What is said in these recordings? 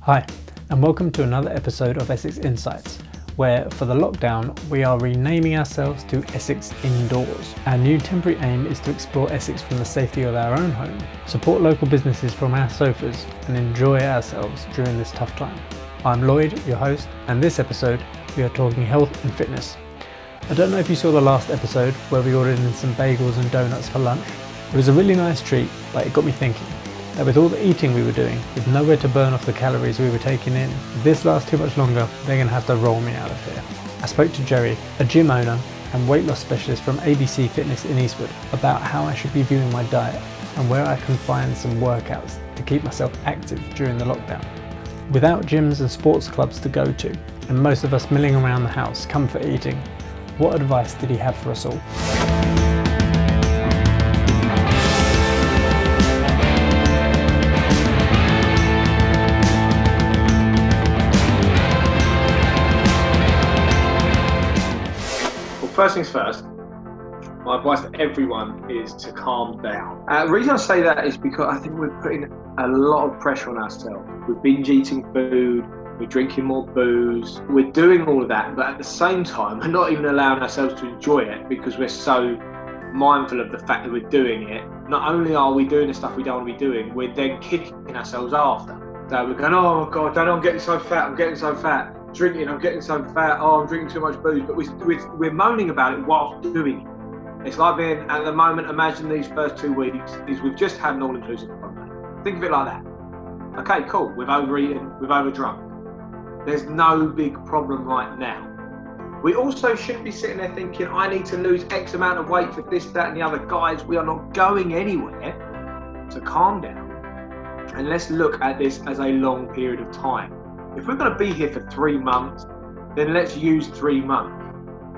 Hi, and welcome to another episode of Essex Insights, where for the lockdown we are renaming ourselves to Essex Indoors. Our new temporary aim is to explore Essex from the safety of our own home, support local businesses from our sofas, and enjoy ourselves during this tough time. I'm Lloyd, your host, and this episode we are talking health and fitness. I don't know if you saw the last episode where we ordered in some bagels and donuts for lunch. It was a really nice treat, but it got me thinking that with all the eating we were doing, with nowhere to burn off the calories we were taking in, if this lasts too much longer, they're going to have to roll me out of here. I spoke to Jerry, a gym owner and weight loss specialist from A.B.C Fitness in Eastwood, about how I should be viewing my diet and where I can find some workouts to keep myself active during the lockdown. Without gyms and sports clubs to go to, and most of us milling around the house comfort eating, what advice did he have for us all? First things first, my advice to everyone is to calm down. The reason I say that is because I think we're putting a lot of pressure on ourselves. We're binge eating food, we're drinking more booze, we're doing all of that, but at the same time, we're not even allowing ourselves to enjoy it because we're so mindful of the fact that we're doing it. Not only are we doing the stuff we don't want to be doing, we're then kicking ourselves after. So we're going, oh my God, I'm getting so fat. Drinking, I'm getting so fat, I'm drinking too much booze, but we're moaning about it whilst doing it. It's like being, at the moment, imagine these first 2 weeks, is we've just had an all-inclusive holiday. Think of it like that. Okay, cool, we've overeaten, we've overdrunk. There's no big problem right now. We also shouldn't be sitting there thinking, I need to lose X amount of weight for this, that, and the other. Guys, we are not going anywhere. So calm down, and let's look at this as a long period of time. If we're going to be here for 3 months, then let's use 3 months.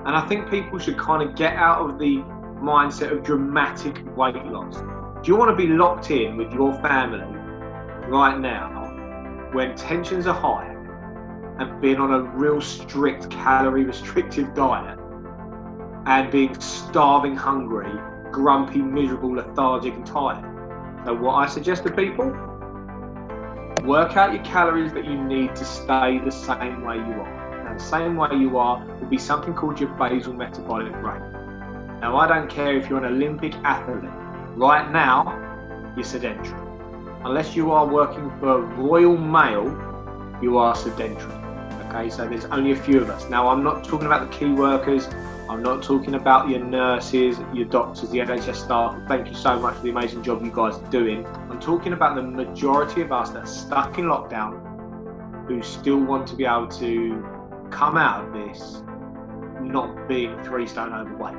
And I think people should kind of get out of the mindset of dramatic weight loss. Do you want to be locked in with your family right now when tensions are high and being on a real strict calorie restrictive diet and being starving hungry, grumpy, miserable, lethargic and tired? So what I suggest to people, work out your calories that you need to stay the same way you are. Now, the same way you are will be something called your basal metabolic rate. Now, I don't care if you're an Olympic athlete. Right now, you're sedentary. Unless you are working for Royal Mail, you are sedentary. Okay, so there's only a few of us. Now, I'm not talking about the key workers. I'm not talking about your nurses, your doctors, the NHS staff. Thank you so much for the amazing job you guys are doing. I'm talking about the majority of us that are stuck in lockdown who still want to be able to come out of this not being 3 stone overweight.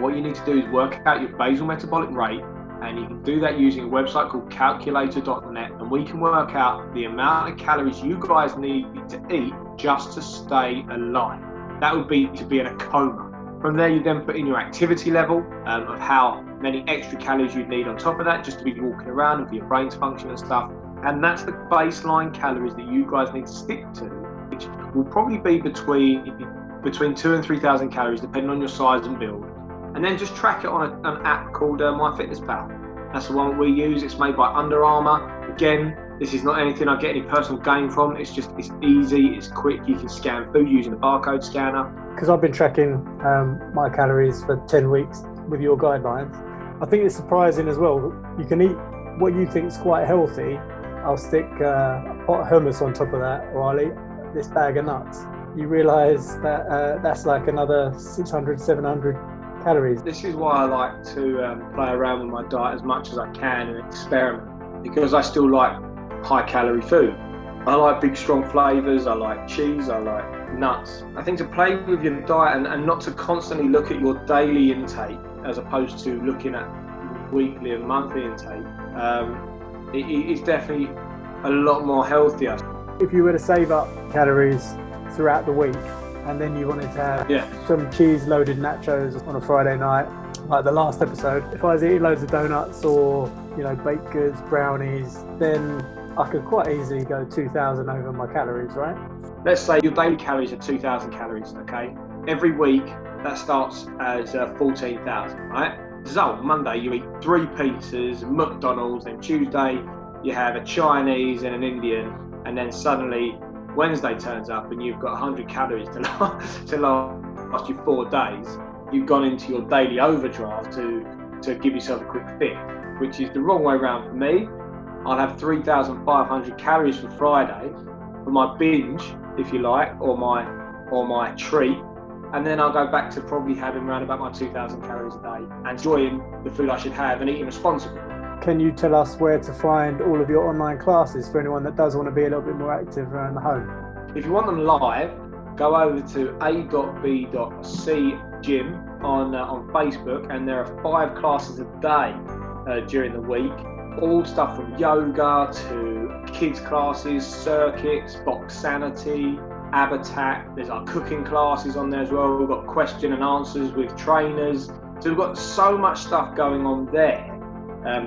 What you need to do is work out your basal metabolic rate, and you can do that using a website called calculator.net, and we can work out the amount of calories you guys need to eat just to stay alive. That would be to be in a coma. From there, you then put in your activity level of how many extra calories you'd need on top of that just to be walking around and for your brain to function and stuff. And that's the baseline calories that you guys need to stick to, which will probably be between 2,000 and 3,000 calories, depending on your size and build. And then just track it on an app called MyFitnessPal. That's the one we use. It's made by Under Armour. Again, this is not anything I get any personal gain from. It's easy, it's quick. You can scan food using the barcode scanner. Because I've been tracking my calories for 10 weeks with your guidelines. I think it's surprising as well. You can eat what you think is quite healthy. I'll stick a pot of hummus on top of that, or I'll eat this bag of nuts. You realise that that's like another 600, 700 calories. This is why I like to play around with my diet as much as I can and experiment, because I still like high calorie food. I like big strong flavours, I like cheese, I like nuts. I think to play with your diet and not to constantly look at your daily intake as opposed to looking at weekly and monthly intake, it is definitely a lot more healthier. If you were to save up calories throughout the week and then you wanted to have some cheese loaded nachos on a Friday night, like the last episode, if I was eating loads of donuts or baked goods, brownies, then I could quite easily go 2,000 over my calories, right? Let's say your daily calories are 2,000 calories, okay? Every week, that starts as 14,000, right? So Monday, you eat 3 pizzas, McDonald's, then Tuesday, you have a Chinese and an Indian, and then suddenly Wednesday turns up and you've got 100 calories to last you 4 days, you've gone into your daily overdraft to give yourself a quick fix, which is the wrong way around for me. I'll have 3,500 calories for Friday for my binge, if you like, or my treat, and then I'll go back to probably having around about my 2,000 calories a day, enjoying the food I should have and eating responsibly. Can you tell us where to find all of your online classes for anyone that does want to be a little bit more active around the home? If you want them live, go over to A.B.C gym on Facebook, and there are 5 classes a day during the week. All stuff from yoga to kids classes, circuits, box sanity, habitat. There's our cooking classes on there as well. We've got question and answers with trainers. So we've got so much stuff going on there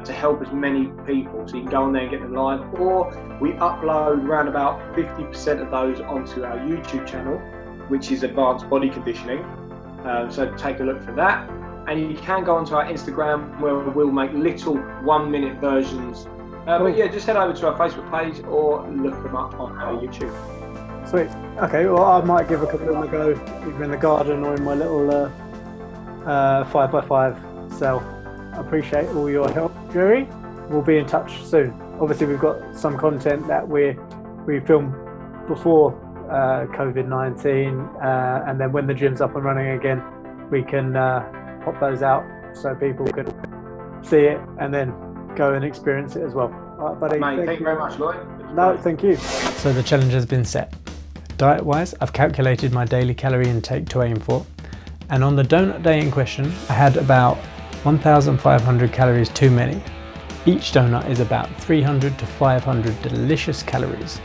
to help as many people. So you can go on there and get them live, or we upload around about 50% of those onto our YouTube channel, which is Advanced Body Conditioning. So take a look for that. And you can go onto our Instagram, where we'll make little 1-minute versions. But yeah, just head over to our Facebook page or look them up on our YouTube. Sweet. Okay, well, I might give a couple of them a go, either in the garden or in my little 5x5 cell. I appreciate all your help, Jerry. We'll be in touch soon. Obviously, we've got some content that we filmed before COVID-19, and then when the gym's up and running again, we can pop those out so people can see it and then go and experience it as well. All right, buddy. Mate, thank you very much, Lloyd. No, thank you. So the challenge has been set. Diet-wise, I've calculated my daily calorie intake to aim for, and on the donut day in question, I had about 1,500 calories too many. Each donut is about 300 to 500 delicious calories.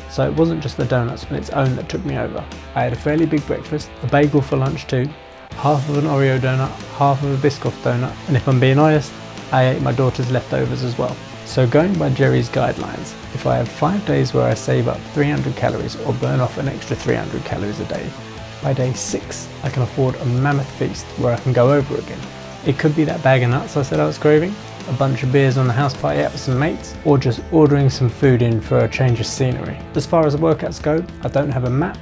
So it wasn't just the donuts on its own that took me over. I had a fairly big breakfast, a bagel for lunch too, half of an Oreo donut, half of a Biscoff donut, and if I'm being honest, I ate my daughter's leftovers as well. So going by Jerry's guidelines, if I have 5 days where I save up 300 calories or burn off an extra 300 calories a day, by day 6 I can afford a mammoth feast where I can go over again. It could be that bag of nuts I said I was craving, a bunch of beers on the house party out with some mates, or just ordering some food in for a change of scenery. As far as the workouts go, I don't have a mat,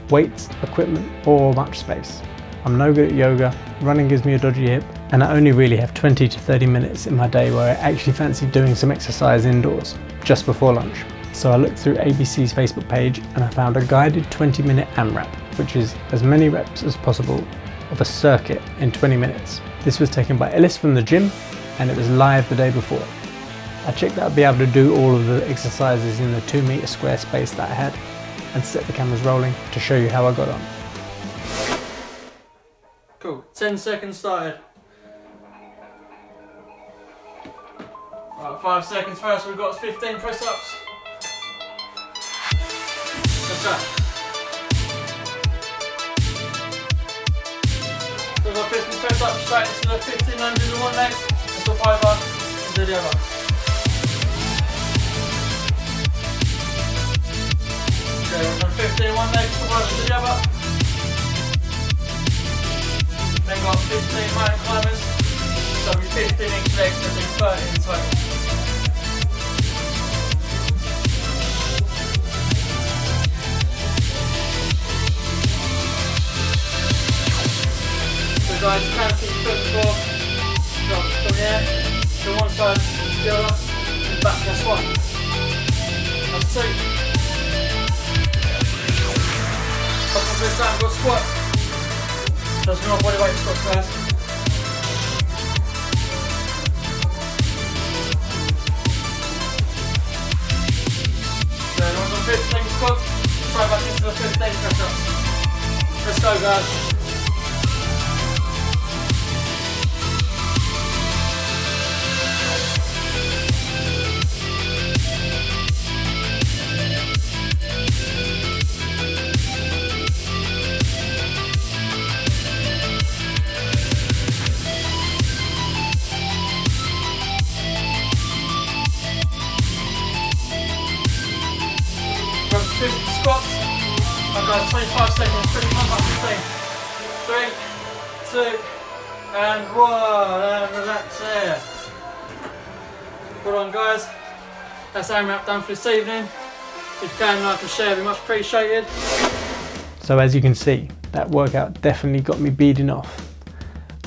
weights, equipment, or much space. I'm no good at yoga, running gives me a dodgy hip, and I only really have 20 to 30 minutes in my day where I actually fancy doing some exercise indoors, just before lunch. So I looked through A.B.C's Facebook page and I found a guided 20-minute AMRAP, which is as many reps as possible of a circuit in 20 minutes. This was taken by Ellis from the gym, and it was live the day before. I checked that I'd be able to do all of the exercises in the 2-meter square space that I had, and set the cameras rolling to show you how I got on. Cool, 10 seconds started. Right, 5 seconds first, we've got 15 press-ups. Let's go. So we've got 15 press-ups, straight into the 1500 in one leg, and swap over and do the other. Okay, we've done 15 in one leg, swap over to the other. Then got 15 mountain climbers, so we 15 each leg, so do 30 in total. So guys, you can keep your foot forward, from here, to one side, to the other, and back, that's one. That's 2. Couple of this time, go squat. Just no body weight squats first. Then on the 15 squats, try back into the 15 press-ups. Let's go guys. Squats. I've got 25 seconds, 3 pump up 15. 3, 2, and 1, and relax there. Good on guys. That's AMRAP done for this evening. If you can, like and share, it'd be much appreciated. So as you can see, that workout definitely got me beading off.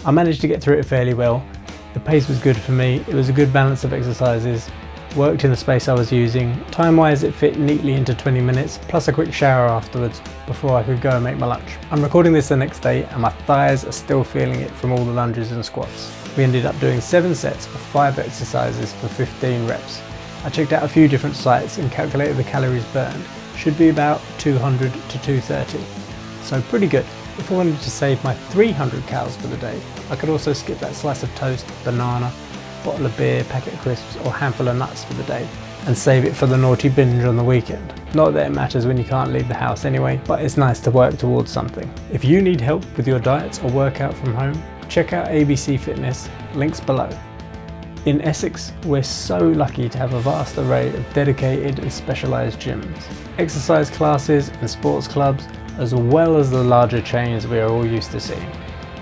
I managed to get through it fairly well. The pace was good for me, it was a good balance of exercises, worked in the space I was using. Time-wise it fit neatly into 20 minutes, plus a quick shower afterwards before I could go and make my lunch. I'm recording this the next day and my thighs are still feeling it from all the lunges and squats. We ended up doing 7 sets of 5 exercises for 15 reps. I checked out a few different sites and calculated the calories burned. Should be about 200 to 230. So pretty good. If I wanted to save my 300 calories for the day, I could also skip that slice of toast, banana, bottle of beer, packet of crisps or handful of nuts for the day and save it for the naughty binge on the weekend. Not that it matters when you can't leave the house anyway, but it's nice to work towards something. If you need help with your diets or workout from home, check out A.B.C Fitness, links below. In Essex, we're so lucky to have a vast array of dedicated and specialised gyms, exercise classes and sports clubs, as well as the larger chains we are all used to seeing.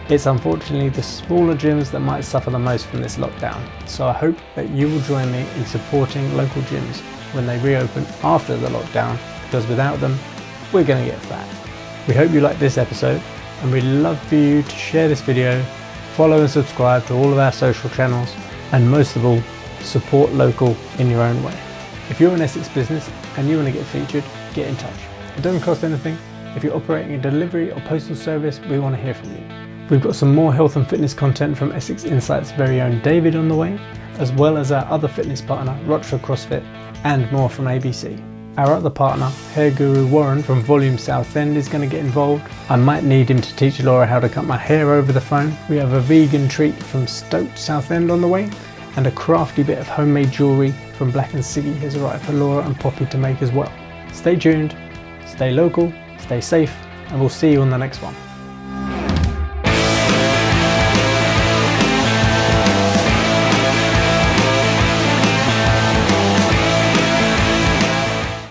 It's unfortunately the smaller gyms that might suffer the most from this lockdown, so I hope that you will join me in supporting local gyms when they reopen after the lockdown, because without them, we're going to get fat. We hope you liked this episode, and we'd love for you to share this video, follow and subscribe to all of our social channels, and most of all, support local in your own way. If you're an Essex business and you want to get featured, get in touch. It doesn't cost anything. If you're operating a delivery or postal service, we want to hear from you. We've got some more health and fitness content from EssexInsights' very own David on the way, as well as our other fitness partner, Rochford CrossFit, and more from A.B.C. Our other partner, hair guru Warren from Volume Southend, is going to get involved. I might need him to teach Laura how to cut my hair over the phone. We have a vegan treat from Stoke Southend on the way, and a crafty bit of homemade jewellery from Black & Siggy has arrived for Laura and Poppy to make as well. Stay tuned, stay local, stay safe, and we'll see you on the next one.